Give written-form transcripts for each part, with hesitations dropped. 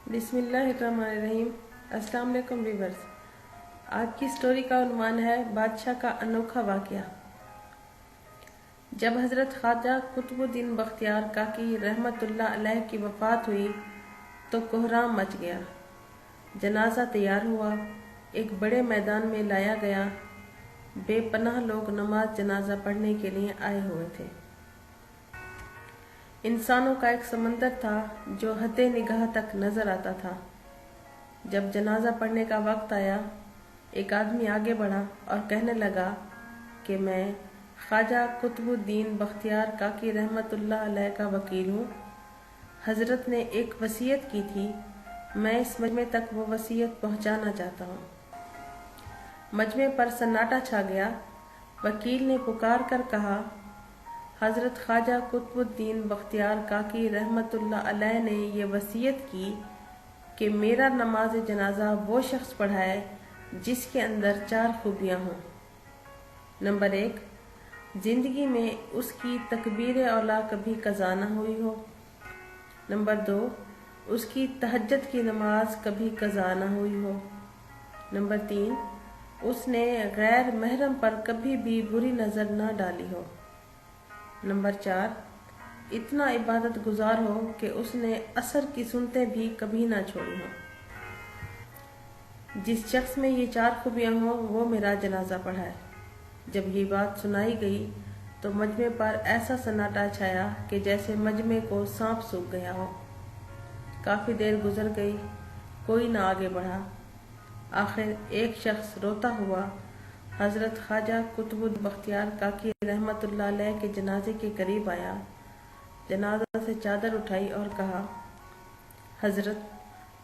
बिस्मिल्लाहिर्रहमानिर्रहीम। अस्सलाम वालेकुम व्यूअर्स। आज की स्टोरी का उन्वान है बादशाह का अनोखा वाक़या। जब हज़रत ख्वाजा कुतुबुद्दीन बख्तियार काकी रहमतुल्लाह अलैह की वफ़ात हुई तो कोहराम मच गया। जनाजा तैयार हुआ, एक बड़े मैदान में लाया गया। बेपनाह लोग नमाज जनाजा पढ़ने के लिए आए हुए थे। इंसानों का एक समंदर था जो हद्दे निगाह तक नजर आता था। जब जनाजा पढ़ने का वक्त आया, एक आदमी आगे बढ़ा और कहने लगा कि मैं ख्वाजा कुतुबुद्दीन बख्तियार काकी रहमतुल्लाह अलैह का वकील हूँ। हजरत ने एक वसीयत की थी, मैं इस मजमे तक वो वसीयत पहुँचाना चाहता हूँ। मजमे पर सन्नाटा छा गया। वकील ने पुकार कर कहा, हज़रत ख्वाजा कुतुबुद्दीन बख्तियार काकी रहमतुल्लाह अलैह ने ये वसीयत की कि मेरा नमाज जनाजा वो शख्स पढ़ाए जिसके अंदर 4 खूबियाँ हों। नंबर 1, ज़िंदगी में उसकी तकबीर औला कभी कज़ा न हुई हो। नंबर 2, उसकी तहज्जुद की नमाज कभी कज़ा न हुई हो। नंबर 3, उसने गैर महरम पर कभी भी बुरी नज़र न डाली हो। नंबर 4, इतना इबादत गुजार हो कि उसने असर की सुनते भी कभी ना छोड़ी हो। जिस शख्स में ये 4 खूबियाँ हों वो मेरा जनाजा पढ़ाए। जब ये बात सुनाई गई तो मजमे पर ऐसा सन्नाटा छाया कि जैसे मजमे को सांप सूंघ गया हो। काफ़ी देर गुजर गई, कोई ना आगे बढ़ा। आखिर एक शख्स रोता हुआ हज़रत ख्वाजा कुतुबुद्दीन बख्तियार काकी रहमतुल्लाह अलैह के जनाजे के करीब आया। जनाजा से चादर उठाई और कहा, हज़रत,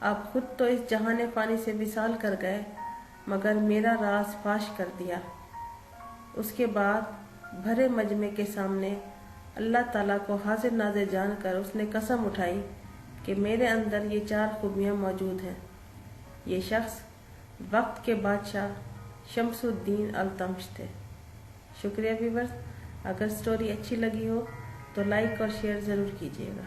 आप खुद तो इस जहाने फ़ानी से विसाल कर गए, मगर मेरा राज फाश कर दिया। उसके बाद भरे मजमे के सामने अल्लाह ताला को हाजिर नाज़िर जानकर उसने कसम उठाई कि मेरे अंदर ये 4 खूबियाँ मौजूद हैं। ये शख्स वक्त के बादशाह शमसुद्दीन अल्तमश थे। शुक्रिया व्यूअर्स। अगर स्टोरी अच्छी लगी हो तो लाइक और शेयर ज़रूर कीजिएगा।